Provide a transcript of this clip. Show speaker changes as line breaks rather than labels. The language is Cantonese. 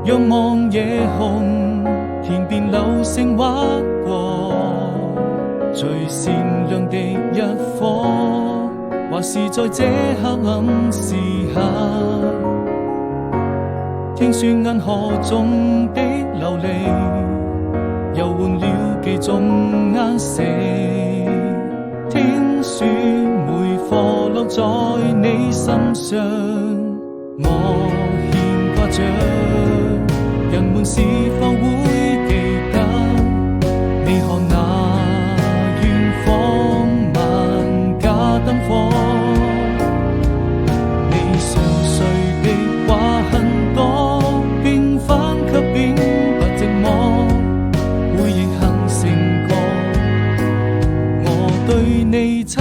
仰望夜空，天邊流星劃過，最善良的一顆，或是在這黑暗時刻，聽說銀河中的流離，又換了幾種顏色。聽說每顆落在你身上，我牽掛着，人們是否會記得你看那遠方萬家燈火？你熟睡的話很多，平凡卻並不寂寞，回憶哼成歌，我對你曾